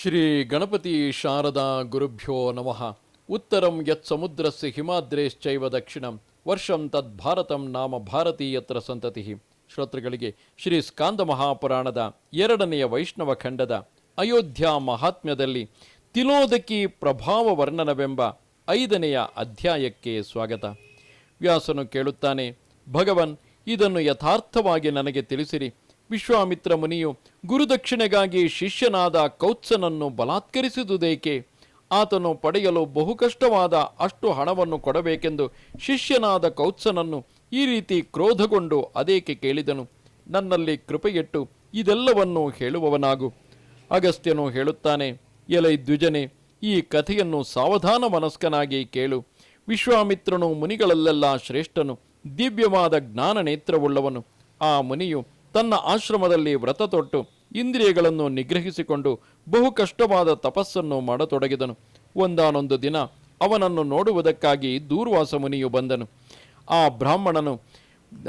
ಶ್ರೀ ಗಣಪತಿ ಶಾರದಾ ಗುರುಭ್ಯೋ ನಮಃ. ಉತ್ತರಂ ಯತ್ ಸಮುದ್ರಸ್ಯ ಹಿಮಾದ್ರೇಶ್ಚೈವ ದಕ್ಷಿಣಂ ವರ್ಷಂ ತದ್ಭಾರತಂ ನಾಮ ಭಾರತೀಯತ್ರ ಸಂತತಿ. ಶ್ರೋತೃಗಳಿಗೆ ಶ್ರೀ ಸ್ಕಾಂದ ಮಹಾಪುರಾಣದ 2ನೆಯ ವೈಷ್ಣವ ಖಂಡದ ಅಯೋಧ್ಯ ಮಹಾತ್ಮ್ಯದಲ್ಲಿ ತಿಲೋದಕಿ ಪ್ರಭಾವ ವರ್ಣನವೆಂಬ 5ನೆಯ ಅಧ್ಯಾಯಕ್ಕೆ ಸ್ವಾಗತ. ವ್ಯಾಸನು ಕೇಳುತ್ತಾನೆ, ಭಗವನ್, ಇದನ್ನು ಯಥಾರ್ಥವಾಗಿ ನನಗೆ ತಿಳಿಸಿರಿ. ವಿಶ್ವಾಮಿತ್ರ ಮುನಿಯು ಗುರುದಕ್ಷಿಣೆಗಾಗಿ ಶಿಷ್ಯನಾದ ಕೌತ್ಸನನ್ನು ಬಲಾತ್ಕರಿಸಿದುದೇಕೆ? ಆತನು ಪಡೆಯಲು ಬಹುಕಷ್ಟವಾದ ಅಷ್ಟು ಹಣವನ್ನು ಕೊಡಬೇಕೆಂದು ಶಿಷ್ಯನಾದ ಕೌತ್ಸನನ್ನು ಈ ರೀತಿ ಕ್ರೋಧಗೊಂಡು ಅದೇಕೆ ಕೇಳಿದನು? ನನ್ನಲ್ಲಿ ಕೃಪೆಯಿಟ್ಟು ಇದೆಲ್ಲವನ್ನೂ ಹೇಳುವವನಾಗು. ಅಗಸ್ತ್ಯನು ಹೇಳುತ್ತಾನೆ, ಎಲೈ ದ್ವಿಜನೆ, ಈ ಕಥೆಯನ್ನು ಸಾವಧಾನ ಮನಸ್ಕನಾಗಿ ಕೇಳು. ವಿಶ್ವಾಮಿತ್ರನು ಮುನಿಗಳಲ್ಲೆಲ್ಲ ಶ್ರೇಷ್ಠನು, ದಿವ್ಯವಾದ ಜ್ಞಾನ ನೇತ್ರವುಳ್ಳವನು. ಆ ಮುನಿಯು ತನ್ನ ಆಶ್ರಮದಲ್ಲಿ ವ್ರತ ತೊಟ್ಟು ಇಂದ್ರಿಯಗಳನ್ನು ನಿಗ್ರಹಿಸಿಕೊಂಡು ಬಹು ಕಷ್ಟವಾದ ತಪಸ್ಸನ್ನು ಮಾಡತೊಡಗಿದನು. ಒಂದಾನೊಂದು ದಿನ ಅವನನ್ನು ನೋಡುವುದಕ್ಕಾಗಿ ದೂರ್ವಾಸ ಮುನಿಯು ಬಂದನು. ಆ ಬ್ರಾಹ್ಮಣನು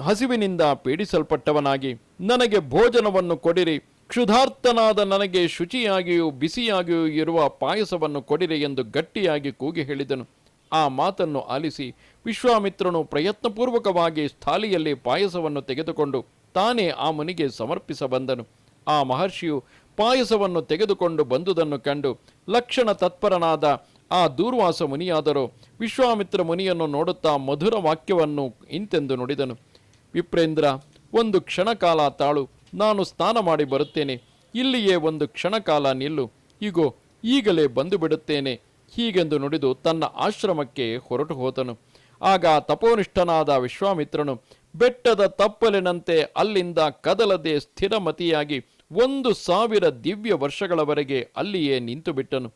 ಹಸಿವಿನಿಂದ ಪೀಡಿಸಲ್ಪಟ್ಟವನಾಗಿ, ನನಗೆ ಭೋಜನವನ್ನು ಕೊಡಿರಿ, ಕ್ಷುಧಾರ್ತನಾದ ನನಗೆ ಶುಚಿಯಾಗಿಯೂ ಬಿಸಿಯಾಗಿಯೂ ಇರುವ ಪಾಯಸವನ್ನು ಕೊಡಿರಿ ಎಂದು ಗಟ್ಟಿಯಾಗಿ ಕೂಗಿ ಹೇಳಿದನು. ಆ ಮಾತನ್ನು ಆಲಿಸಿ ವಿಶ್ವಾಮಿತ್ರನು ಪ್ರಯತ್ನಪೂರ್ವಕವಾಗಿ ಸ್ಥಾಲಿಯಲ್ಲಿ ಪಾಯಸವನ್ನು ತೆಗೆದುಕೊಂಡು ತಾನೇ ಆ ಮುನಿಗೆ ಸಮರ್ಪಿಸ ಬಂದನು. ಆ ಮಹರ್ಷಿಯು ಪಾಯಸವನ್ನು ತೆಗೆದುಕೊಂಡು ಬಂದುದನ್ನು ಕಂಡು ಲಕ್ಷಣ ತತ್ಪರನಾದ ಆ ದೂರ್ವಾಸ ಮುನಿಯಾದರೂ ವಿಶ್ವಾಮಿತ್ರ ಮುನಿಯನ್ನು ನೋಡುತ್ತಾ ಮಧುರ ವಾಕ್ಯವನ್ನು ಇಂತೆಂದು ನುಡಿದನು. ವಿಪ್ರೇಂದ್ರ, ಒಂದು ಕ್ಷಣಕಾಲ ತಾಳು, ನಾನು ಸ್ನಾನ ಮಾಡಿ ಬರುತ್ತೇನೆ. ಇಲ್ಲಿಯೇ ಒಂದು ಕ್ಷಣಕಾಲ ನಿಲ್ಲು. ಈಗೋ ಈಗಲೇ ಬಂದು ಬಿಡುತ್ತೇನೆ. ಹೀಗೆಂದು ನುಡಿದು ತನ್ನ ಆಶ್ರಮಕ್ಕೆ ಹೊರಟು ಹೋದನು. ಆಗ ತಪೋನಿಷ್ಠನಾದ ವಿಶ್ವಾಮಿತ್ರನು ಬೆಟ್ಟದ ತಪ್ಪಲಿನಂತೆ ಅಲ್ಲಿಂದ ಕದಲದೆ ಸ್ಥಿರಮತಿಯಾಗಿ 1,000 ದಿವ್ಯ ವರ್ಷಗಳವರೆಗೆ ಅಲ್ಲಿಯೇ ನಿಂತು ಬಿಟ್ಟನು.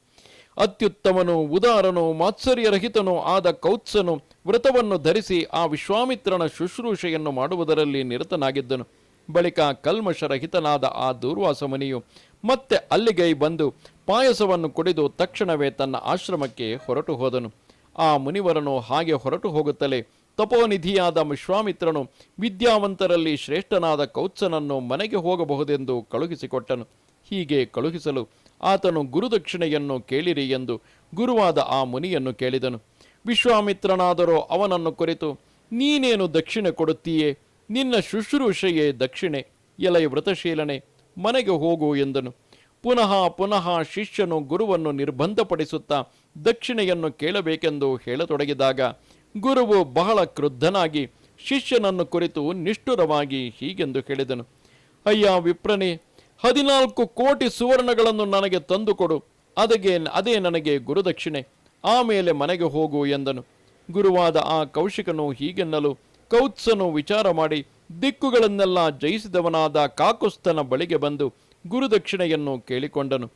ಅತ್ಯುತ್ತಮನು, ಉದಾರನು, ಮಾತ್ಸರ್ಯರಹಿತನೂ ಆದ ಕೌತ್ಸನು ವ್ರತವನ್ನು ಧರಿಸಿ ಆ ವಿಶ್ವಾಮಿತ್ರನ ಶುಶ್ರೂಷೆಯನ್ನು ಮಾಡುವುದರಲ್ಲಿ ನಿರತನಾಗಿದ್ದನು. ಬಳಿಕ ಕಲ್ಮಶರಹಿತನಾದ ಆ ದೂರ್ವಾಸ ಮುನಿಯು ಮತ್ತೆ ಅಲ್ಲಿಗೆ ಬಂದು ಪಾಯಸವನ್ನು ಕುಡಿದು ತಕ್ಷಣವೇ ತನ್ನ ಆಶ್ರಮಕ್ಕೆ ಹೊರಟು ಹೋದನು. ಆ ಮುನಿವರನು ಹಾಗೆ ಹೊರಟು ಹೋಗುತ್ತಲೇ ತಪೋನಿಧಿಯಾದ ವಿಶ್ವಾಮಿತ್ರನು ವಿದ್ಯಾವಂತರಲ್ಲಿ ಶ್ರೇಷ್ಠನಾದ ಕೌತ್ಸನನ್ನು ಮನೆಗೆ ಹೋಗಬಹುದೆಂದು ಕಳುಹಿಸಿಕೊಟ್ಟನು. ಹೀಗೆ ಕಳುಹಿಸಲು ಆತನು ಗುರುದಕ್ಷಿಣೆಯನ್ನು ಕೇಳಿರಿ ಎಂದು ಗುರುವಾದ ಆ ಮುನಿಯನ್ನು ಕೇಳಿದನು. ವಿಶ್ವಾಮಿತ್ರನಾದರೂ ಅವನನ್ನು ಕುರಿತು, ನೀನೇನು ದಕ್ಷಿಣೆ ಕೊಡುತ್ತೀಯೇ? ನಿನ್ನ ಶುಶ್ರೂಷೆಯೇ ದಕ್ಷಿಣೆ. ಎಲೈ ವ್ರತಶೀಲನೆ, ಮನೆಗೆ ಹೋಗು ಎಂದನು. ಪುನಃ ಪುನಃ ಶಿಷ್ಯನು ಗುರುವನ್ನು ನಿರ್ಬಂಧಪಡಿಸುತ್ತಾ ದಕ್ಷಿಣೆಯನ್ನು ಕೇಳಬೇಕೆಂದು ಹೇಳತೊಡಗಿದಾಗ ಗುರುವು ಬಹಳ ಕ್ರುದ್ಧನಾಗಿ ಶಿಷ್ಯನನ್ನು ಕುರಿತು ನಿಷ್ಠುರವಾಗಿ ಹೀಗೆಂದು ಹೇಳಿದನು. ಅಯ್ಯ ವಿಪ್ರನೇ, 14 ಕೋಟಿ ಸುವರ್ಣಗಳನ್ನು ನನಗೆ ತಂದುಕೊಡು. ಅದೇ ನನಗೆ ಗುರುದಕ್ಷಿಣೆ. ಆಮೇಲೆ ಮನೆಗೆ ಹೋಗು ಎಂದನು. ಗುರುವಾದ ಆ ಕೌಶಿಕನು ಹೀಗೆನ್ನಲು ಕೌತ್ಸನು ವಿಚಾರ ಮಾಡಿ ದಿಕ್ಕುಗಳನ್ನೆಲ್ಲ ಜಯಿಸಿದವನಾದ ಕಾಕುಸ್ಥನ ಬಳಿಗೆ ಬಂದು ಗುರುದಕ್ಷಿಣೆಯನ್ನು ಕೇಳಿಕೊಂಡನು.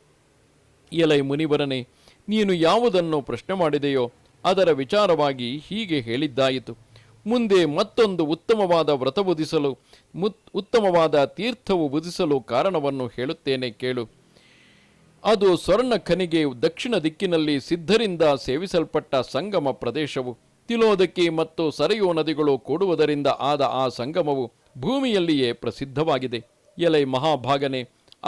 ಎಲೈ ಮುನಿವರನೇ, ನೀನು ಯಾವುದನ್ನು ಪ್ರಶ್ನೆ ಮಾಡಿದೆಯೋ ಅದರ ವಿಚಾರವಾಗಿ ಹೀಗೆ ಹೇಳಿದ್ದಾಯಿತು. ಮುಂದೆ ಮತ್ತೊಂದು ಉತ್ತಮವಾದ ವ್ರತ ಬುಧಿಸಲು, ಉತ್ತಮವಾದ ತೀರ್ಥವು ಬುಧಿಸಲು ಕಾರಣವನ್ನು ಹೇಳುತ್ತೇನೆ ಕೇಳು. ಅದು ಸ್ವರ್ಣ ಖನಿಗೆ ದಕ್ಷಿಣ ದಿಕ್ಕಿನಲ್ಲಿ ಸಿದ್ಧರಿಂದ ಸೇವಿಸಲ್ಪಟ್ಟ ಸಂಗಮ ಪ್ರದೇಶವು. ತಿಲೋದಕಿ ಮತ್ತು ಸರಯೂ ನದಿಗಳು ಕೂಡುವುದರಿಂದ ಆದ ಆ ಸಂಗಮವು ಭೂಮಿಯಲ್ಲಿಯೇ ಪ್ರಸಿದ್ಧವಾಗಿದೆ. ಎಲೈ ಮಹಾಭಾಗನೆ,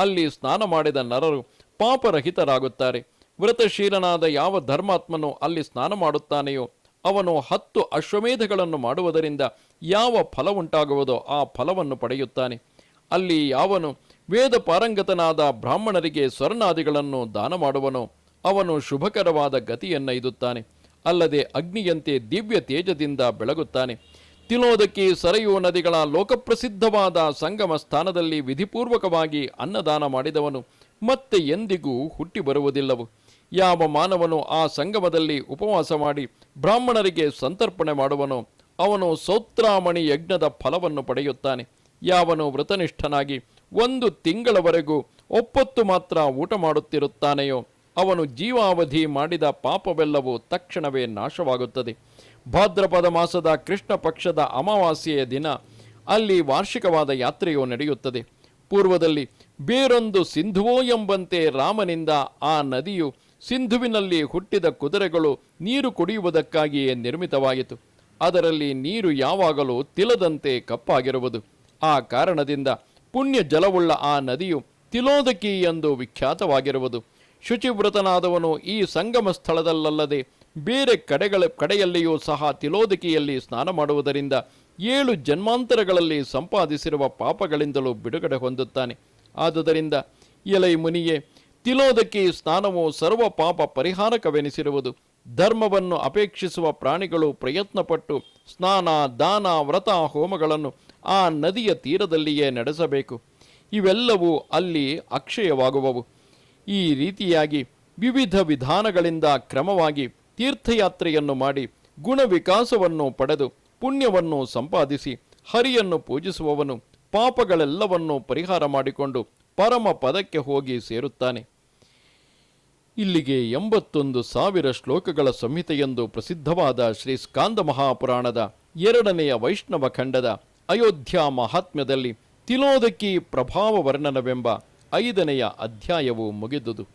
ಅಲ್ಲಿ ಸ್ನಾನ ಮಾಡಿದ ನರರು ಪಾಪರಹಿತರಾಗುತ್ತಾರೆ. ವ್ರತಶೀಲನಾದ ಯಾವ ಧರ್ಮಾತ್ಮನು ಅಲ್ಲಿ ಸ್ನಾನ ಮಾಡುತ್ತಾನೆಯೋ ಅವನು 10 ಅಶ್ವಮೇಧಗಳನ್ನು ಮಾಡುವುದರಿಂದ ಯಾವ ಫಲ ಉಂಟಾಗುವುದೋ ಆ ಫಲವನ್ನು ಪಡೆಯುತ್ತಾನೆ. ಅಲ್ಲಿ ಯಾವನು ವೇದ ಪಾರಂಗತನಾದ ಬ್ರಾಹ್ಮಣರಿಗೆ ಸ್ವರ್ಣಾದಿಗಳನ್ನು ದಾನ ಮಾಡುವನೋ ಅವನು ಶುಭಕರವಾದ ಗತಿಯನ್ನೈದುತ್ತಾನೆ. ಅಲ್ಲದೆ ಅಗ್ನಿಯಂತೆ ದಿವ್ಯ ತೇಜದಿಂದ ಬೆಳಗುತ್ತಾನೆ. ತಿಲೋದಕಿ ಸರಯೂ ನದಿಗಳ ಲೋಕಪ್ರಸಿದ್ಧವಾದ ಸಂಗಮ ಸ್ಥಾನದಲ್ಲಿ ವಿಧಿಪೂರ್ವಕವಾಗಿ ಅನ್ನದಾನ ಮಾಡಿದವನು ಮತ್ತೆ ಎಂದಿಗೂ ಹುಟ್ಟಿ ಬರುವುದಿಲ್ಲವು. ಯಾವ ಮಾನವನು ಆ ಸಂಗಮದಲ್ಲಿ ಉಪವಾಸ ಮಾಡಿ ಬ್ರಾಹ್ಮಣರಿಗೆ ಸಂತರ್ಪಣೆ ಮಾಡುವನೋ ಅವನು ಸೌತ್ರಾಮಣಿ ಯಜ್ಞದ ಫಲವನ್ನು ಪಡೆಯುತ್ತಾನೆ. ಯಾವನು ವ್ರತನಿಷ್ಠನಾಗಿ 1 ತಿಂಗಳವರೆಗೂ ಒಪ್ಪತ್ತು ಮಾತ್ರ ಊಟ ಮಾಡುತ್ತಿರುತ್ತಾನೆಯೋ ಅವನು ಜೀವಾವಧಿ ಮಾಡಿದ ಪಾಪವೆಲ್ಲವೂ ತಕ್ಷಣವೇ ನಾಶವಾಗುತ್ತದೆ. ಭಾದ್ರಪದ ಮಾಸದ ಕೃಷ್ಣ ಪಕ್ಷದ ಅಮಾವಾಸ್ಯೆಯ ದಿನ ಅಲ್ಲಿ ವಾರ್ಷಿಕವಾದ ಯಾತ್ರೆಯು ನಡೆಯುತ್ತದೆ. ಪೂರ್ವದಲ್ಲಿ ಬೇರೊಂದು ಸಿಂಧುವೋ ಎಂಬಂತೆ ರಾಮನಿಂದ ಆ ನದಿಯು ಸಿಂಧುವಿನಲ್ಲಿ ಹುಟ್ಟಿದ ಕುದುರೆಗಳು ನೀರು ಕುಡಿಯುವುದಕ್ಕಾಗಿಯೇ ನಿರ್ಮಿತವಾಯಿತು. ಅದರಲ್ಲಿ ನೀರು ಯಾವಾಗಲೂ ತಿಲದಂತೆ ಕಪ್ಪಾಗಿರುವುದು. ಆ ಕಾರಣದಿಂದ ಪುಣ್ಯ ಜಲವುಳ್ಳ ಆ ನದಿಯು ತಿಲೋದಕಿ ಎಂದು ವಿಖ್ಯಾತವಾಗಿರುವುದು. ಶುಚಿವ್ರತನಾದವನು ಈ ಸಂಗಮ ಸ್ಥಳದಲ್ಲದೆ ಬೇರೆ ಕಡೆಯಲ್ಲಿಯೂ ಸಹ ತಿಲೋದಕಿಯಲ್ಲಿ ಸ್ನಾನ ಮಾಡುವುದರಿಂದ 7 ಜನ್ಮಾಂತರಗಳಲ್ಲಿ ಸಂಪಾದಿಸಿರುವ ಪಾಪಗಳಿಂದಲೂ ಬಿಡುಗಡೆ ಹೊಂದುತ್ತಾನೆ. ಆದುದರಿಂದ ಎಲೈ ಮುನಿಯೇ, ತಿಲೋದಕಿ ಸ್ನಾನವು ಸರ್ವ ಪಾಪ ಪರಿಹಾರಕವೆನಿಸಿರುವುದು. ಧರ್ಮವನ್ನು ಅಪೇಕ್ಷಿಸುವ ಪ್ರಾಣಿಗಳು ಪ್ರಯತ್ನಪಟ್ಟು ಸ್ನಾನ, ದಾನ, ವ್ರತ, ಹೋಮಗಳನ್ನು ಆ ನದಿಯ ತೀರದಲ್ಲಿಯೇ ನಡೆಸಬೇಕು. ಇವೆಲ್ಲವೂ ಅಲ್ಲಿ ಅಕ್ಷಯವಾಗುವವು. ಈ ರೀತಿಯಾಗಿ ವಿವಿಧ ವಿಧಾನಗಳಿಂದ ಕ್ರಮವಾಗಿ ತೀರ್ಥಯಾತ್ರೆಯನ್ನು ಮಾಡಿ ಗುಣವಿಕಾಸವನ್ನು ಪಡೆದು ಪುಣ್ಯವನ್ನು ಸಂಪಾದಿಸಿ ಹರಿಯನ್ನು ಪೂಜಿಸುವವನು ಪಾಪಗಳೆಲ್ಲವನ್ನೂ ಪರಿಹಾರ ಮಾಡಿಕೊಂಡು ಪರಮ ಪದಕ್ಕೆ ಹೋಗಿ ಸೇರುತ್ತಾನೆ. ಇಲ್ಲಿಗೆ 81,000 ಶ್ಲೋಕಗಳ ಸಂಹಿತೆಯೆಂದು ಪ್ರಸಿದ್ಧವಾದ ಶ್ರೀ ಸ್ಕಾಂದ ಮಹಾಪುರಾಣದ 2ನೇ ವೈಷ್ಣವ ಖಂಡದ ಅಯೋಧ್ಯ ಮಹಾತ್ಮ್ಯದಲ್ಲಿ ತಿಲೋದಕಿ ಪ್ರಭಾವ ವರ್ಣನವೆಂಬ 5ನೇ ಅಧ್ಯಾಯವು ಮುಗಿದುದು.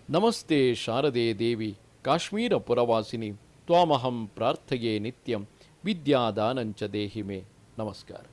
ನಮಸ್ತೆ ಶಾರದೆ ದೇವಿ ಕಾಶ್ಮೀರ ಪುರವಾಸಿನಿ ತ್ವಾಮಹಂ ಪ್ರಾರ್ಥಯೇ ನಿತ್ಯಂ ವಿದ್ಯಾದಾನಂಚ ದೇಹಿಮೆ. ನಮಸ್ಕಾರ.